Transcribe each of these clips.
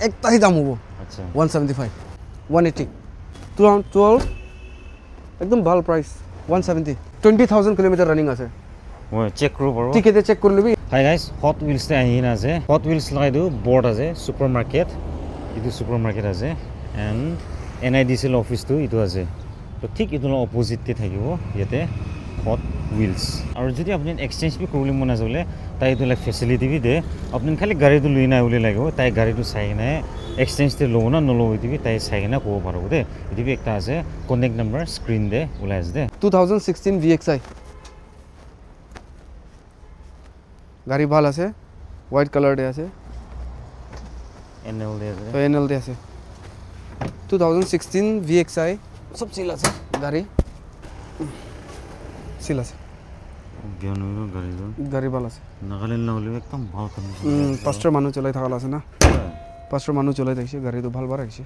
একটা হি দাম হবো আচ্ছা 175 180 12 একদম ভাল প্রাইস 170 20,000 কিলোমিটার রানিং আছে মই চেক কৰিব পাৰো টিকেটে চেক কৰি লবি হাই গাইস হট হুইলস তে আহি না আছে হট হুইলস লগাই দিও বোর্ড আছে সুপার মার্কেট ইটো সুপার মার্কেট আছে এন্ড এনআইডিসিএল অফিস তো ইটো আছে তো ঠিক ইটো অপোজিট তে থাকিব ইয়াতে হট হুইলস আৰু যদি আপুনি এক্সচেঞ্জ বি কৰিব মন আছে তাই ইটো লাইক ফেসিলিটি বি দে আপুনি খালি গাড়ীটো লৈ নাই উলি লাগিব তাই গাড়ীটো চাই নাই এক্সচেঞ্জ তে লও না নলও ইটো তাই চাই না ক'ব পাৰো দে ইটো একটা আছে কন্টাক্ট নাম্বাৰ স্ক্ৰিন দে ওলাই আছে দে 2016 VXI গাড়ি ভাল আছে হোয়াইট কালার দে আছে এনএল দে আছে 2016 VXI সব সিল আছে গাড়ি সিল আছে গাড়ি ভাল আছে নাগালেণ্ড না হলে একদম ভাল কন্ডিশন পাঁচটা মানুহ চলাই থাকাল আছে না পাঁচটা মানুহ চলাই থাকিছে গাড়িটো ভাল বার আহিছে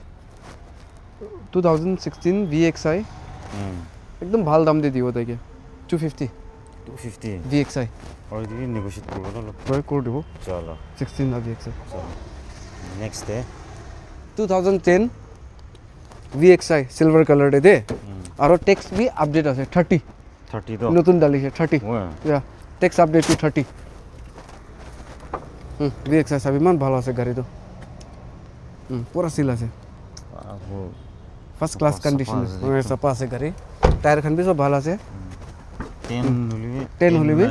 2016 VXI একদম ভাল দাম দি দিব তাইকে 250 VXI और ये नेगोशिएट कर लो ट्राई कर देबो चलो 16 ना VXI चलो नेक्स्ट है 2010 VXI सिल्वर कलर दे और टेक्स्ट भी अपडेट আছে 30 तो নতুন ডালিছে 30 या टेक्स्ट अपडेट टू 30 VXI সব ইমান ভালো আছে গাড়ি তো পুরা সিল আছে ফার্স্ট ক্লাস কন্ডিশন সব আছে গাড়ি টায়ার খান भी सब ভালো আছে 10 হলিবি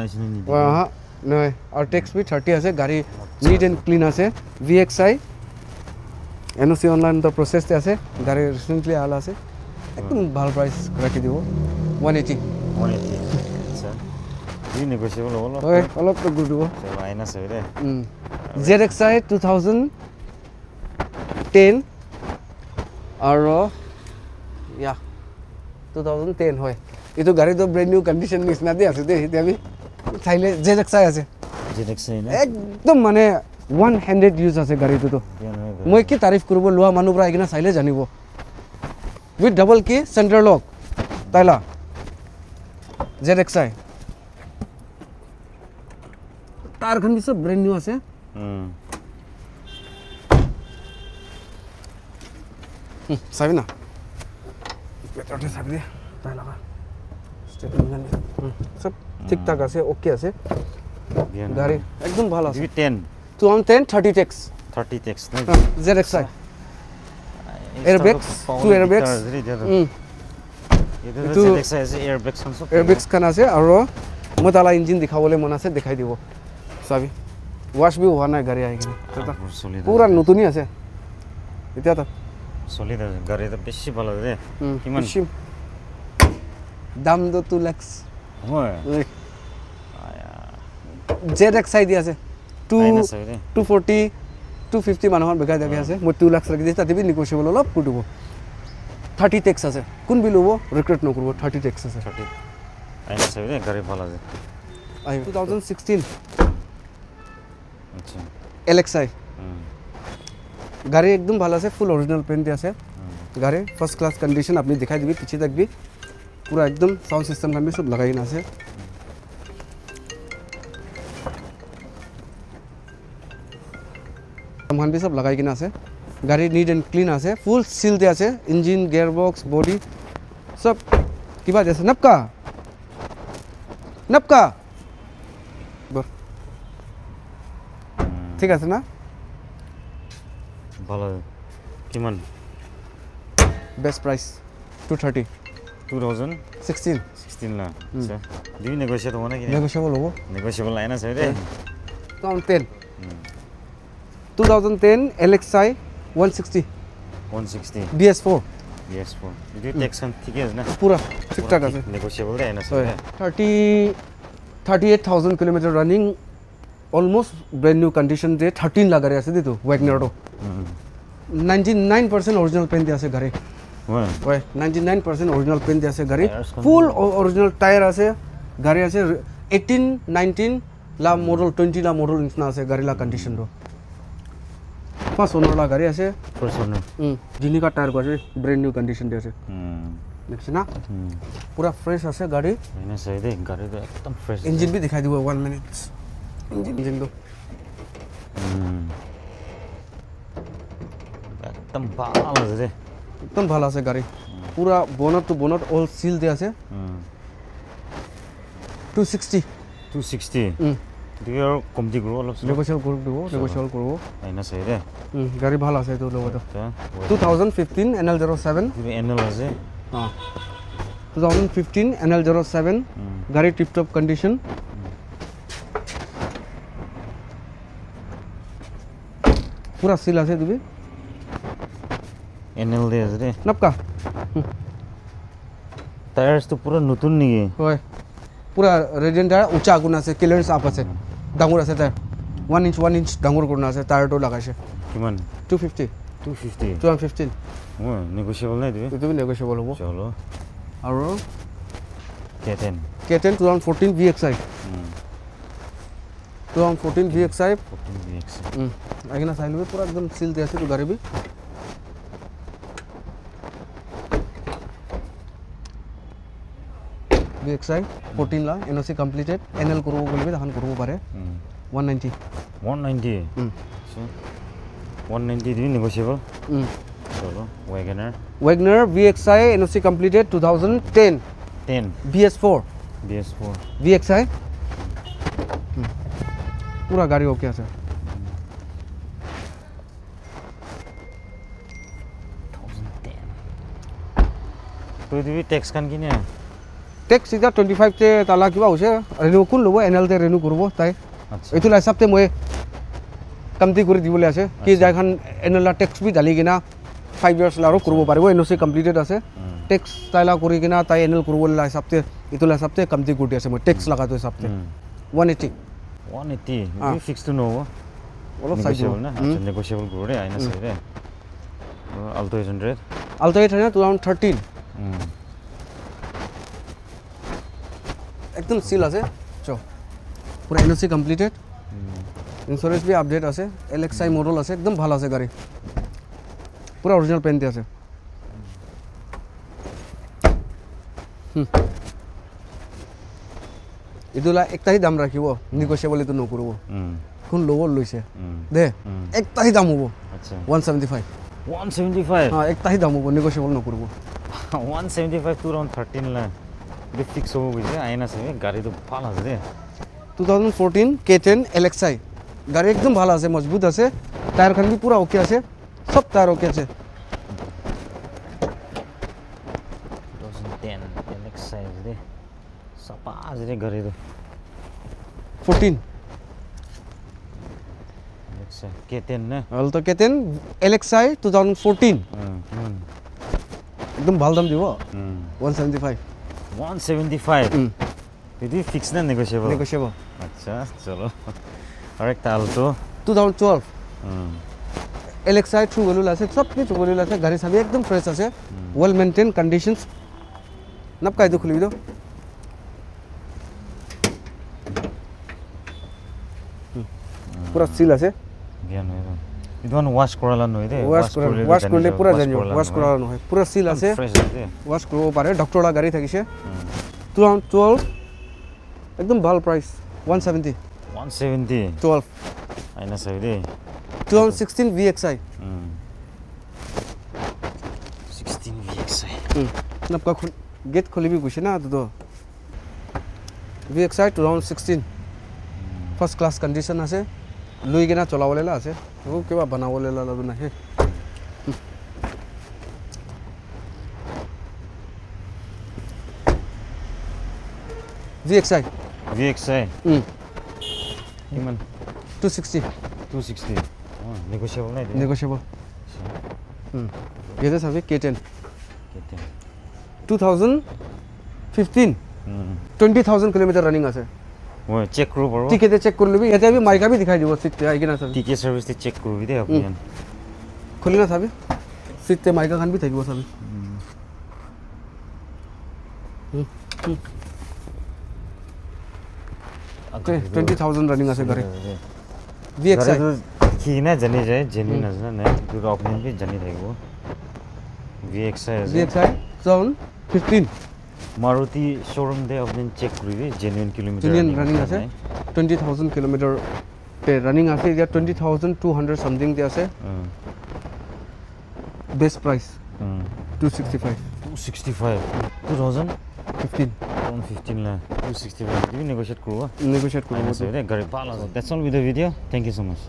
হ্যাঁ নয় আর টেক্স বি 30 আছে গাড়ি নিট এন্ড ক্লিন আছে VXI এনওসি অনলাইন তো প্রসেস তে আছে গাড়ি রিসেন্টলি আলা আছে একদম ভালো প্রাইস রাখি দিব 180 আচ্ছা এই নেগোশিয়েবল হলো ওই অলপ তো গুড দিব চলো আইনা আছে রে ZXI 2010 আর ইয়া 2010 হয় itu গাড়ি তো ব্র্যান্ড নিউ কন্ডিশন নিছনা দি আছে দে আমি চাইলে ZXI আছে ZXI না একদম মানে 100 ইউজ আছে গাড়িটো তো মই কি তারিফ করব লোৱা মানুহ পৰা এগিনা চাইলে জানিব উইথ ডাবল কি সেন্টার লক তাইলা ZXI টায়ার খান সব ব্র্যান্ড নিউ আছে চাবি না পেটতে চাবি দে তাইলা सब ठीक ठाक আছে ওকে আছে গাড়ি একদম ভালো আছে 10 2010 30 টেক্স না ZXI airbags two airbags এটো ZXI আছে airbags খান আছে আৰু মই তালা ইঞ্জিন দেখাবলে মন আছে দেখাই দিব চাবি ওয়াশ বি হোৱা নাই গাড়ি আহি কিনে পুরা নতুনই আছে এতিয়া তো সলিড আছে গাড়ি তো বেশি ভালো রে কিমান দাম তো 2 লাখ হয় ZXI দি আছে 240 250 মানুহৰ বেগাই দেখে আছে মই 2 লাখ ৰাখি দিছে তাতে বি নেগোশিয়েবল অলপ কুটিব 30 টেক্স আছে কোন বি লব রিক্রেট নকৰব 30 টেক্স আছে 30 আইনা আছে গাড়ি ভালো আছে 2016 আচ্ছা LXI গাড়ি একদম ভালো আছে ফুল অরিজিনাল পেইন্ট আছে গাড়ি ফার্স্ট ক্লাস कंडीशन আপনি দেখাই দিবি পিছে দেখবি पूरा एकदम साउंड सिस्टम का भी सब लगाई ना से हम भी सब लगाई ना से गाड़ी नीट एंड क्लीन आसे फुल सील दे आसे इंजिन गियर बॉक्स बॉडी सब की बात है नपका ठीक है ना ভালো কিমান बेस्ट प्राइस 230 2016 না আচ্ছা দিবি নেগোশিয়েট হবে নাকি নেগোশিয়েবল হবে নেগোশিয়েবল লাইন আছে রে 2010 LXI 160 BS4 যদি টেক্সন ঠিক আছে না পুরা ঠিকঠাক আছে নেগোশিয়েবল লাইন আছে 38,000 kilometre running almost brand new condition দে 13 লাগারে আছে দিতো ওয়াগনারটো 99% অরিজিনাল পেন দি আছে গাড়ি ওই 99% অরিজিনাল পেন দি আছে গাড়ি ফুল অরিজিনাল টায়ার আছে গাড়ি আছে 18 19 লা মডেল 20 লা মডেল ইনসনা আছে গাড়ি লা কন্ডিশন रो ফার্স্ট ওনার লা গাড়ি আছে ফার্স্ট ওনার জিনি का टायर আছে ব্র্যান্ড নিউ কন্ডিশন দে আছে দেখছ না পুরা ফ্রেশ আছে গাড়ি এনে সাই দে গাড়ি তো একদম ফ্রেশ ইঞ্জিন भी दिखाई দিব 1 मिनट इंजन दो একদম ভাল আছে দে একদম ভাল আছে গাড়ী পুৰা বনত টু বনত অল সিল দিয়া আছে 260 দিকে আৰু কমতি কৰিব অলপ নেগোচিয়েবল কৰিব দিব নেগোচিয়েবল কৰিব আইনা চাই দে গাড়ী ভাল আছে এইটো লগত 2015 NL07 NL আছে 2015 NL07 গাড়ী টিপ টপ কন্ডিশন পুৰা সিল আছে তুমি NL দে আছে দে নপকা টায়ার্স তো পুরো নতুন নিয়ে হয় পুরা রেডিয়েন্টার উঁচা গুণ আছে ক্লিয়ারেন্স আপ আছে ডাঙৰ আছে টায়াৰ 1 ইঞ্চ ডাঙৰ গুণ আছে টায়ারটো লাগাইছে কিমান 250 2015 ও নেগোশিয়েবল নাই দিবি তুমি নেগোশিয়েবল হ'ব চলো আৰু K10 2014 VXI 2014 VXI আগিনা চাই লবি পুৰা একদম সিল দিয়া আছে তো গাড়ী বি VXI 14 ला NOC completed NL কৰিব গ'লে বি তাহান কৰিব পাৰে 190 দিবি নেগোশিয়েবল চলো Wagoner VXI NOC completed 2010 BS4 VXI পুরা গাড়ি ওকে আছে তো দিবি ট্যাক্স কান কিনে টেক্স সিধা 25 তে তালা কিবা হৈছে ৰেনু কোন লব NL তে ৰেনু কৰিব তাই এইটো হিচাপতে মই কমতি কৰি দিবলৈ আছে কি যাইখান NL লা টেক্স বি ডালি কিনা 5 ইয়ার্স লাৰো কৰিব পাৰিব NOC কমপ্লিটেড আছে টেক্স তাইলা কৰি কিনা তাই NL কৰিবলৈ হিচাপতে এইটো হিচাপতে কমতি কৰি আছে মই টেক্স লাগাটো হিচাপতে 180 ফিক্স তো নহব অলপ চাই দিব না নেগোশিয়েবল কৰে আইনা চাই ৰে Alto 800 Alto 800 2013 एकदम सील আছে চো পুরা NOC completed insurance B update আছে LXI মডেল আছে একদম ভালো আছে গাড়ি পুরা অরিজিনাল পেনতে আছে ইদুলা একটাই দাম রাখিব নেগোশিয়েবল ইতো নকৰিব কোন লব লৈছে দে একটাই দাম হ'ব আচ্ছা 175 হ্যাঁ একটাই দাম হ'ব নেগোশিয়েবল নকৰিব 175 2013 লা দি ফিক্স হ'ব বুঝে আইনা আছে গাড়ি তো ভালো আছে দে 2014 K10 LXI গাড়ি একদম ভালো আছে মজবুত আছে টায়ার খান বি পুরা ওকে আছে সব টায়ার ওকে আছে 2010 LXI দে সাপা আছে রে গাড়ি তো 14 LXI K10 না Alto K10 LXI 2014 একদম ভালো দাম দিব 175 এটি ফিক্স না নেগোশিয়েবল আচ্ছা চলো আরেকটা Alto 2012 LXI ট্রু ভ্যালু আছে সব কিছু ভ্যালু আছে গাড়ি সবই একদম ফ্রেশ আছে ওয়েল মেইনটেইন কন্ডিশনস নপকাই তো খুলি দাও পুরা সিল আছে জ্ঞান হয় ইদন ওয়াশ কৰালা নয় দে ওয়াশ কৰলে পুৰা জানিও ওয়াশ কৰালা নহয় পুরা সিল আছে ওয়াশ করব পারে ডক্টরলা গাড়ি থাকিছে 2012 একদম ভাল প্রাইস 170 12 আইনা চাই দে 2016 VXI 16 VXI নপকা গেট খুলিবি গৈছে না তো VXI 2016 ফার্স্ট ক্লাস কন্ডিশন আছে লুই কিনা চলাবলে আছে ও কিবা বানাবলে লাগু না হে VXI কিমান 260 নেগোশিয়েবল নাই দে নেগোশিয়েবল ये सब K10 2015 20,000 কিলোমিটার রানিং আছে মই চেক কৰিব পাৰো টিকেটে চেক কৰি লবি ইয়াতে আমি মাইকা বি দেখাই দিব সিটতে আই কিনা চাবি টিকেট সার্ভিস তে চেক কৰিবি দে আপুনি খুলি না চাবি সিটতে মাইকা খান বি থাকিব চাবি Okay, 20,000 running আছে গাড়ি VXI কি না জানি যায় জেনুইন না না দুটো আপনি কি জানি থাকিব VXI 2015 মারুতি শোরুম দে আপনি চেক করিবি জেনুইন কিলোমিটার রানিং আছে 20,000 কিলোমিটার তে রানিং আছে ইয়া 20,200 সামথিং তে আছে বেস্ট প্রাইস 265 265 2015 লা 265 তুমি নেগোশিয়েট করবা নেগোশিয়েট করব গাড়ি ভালো আছে that's all with the video thank you so mass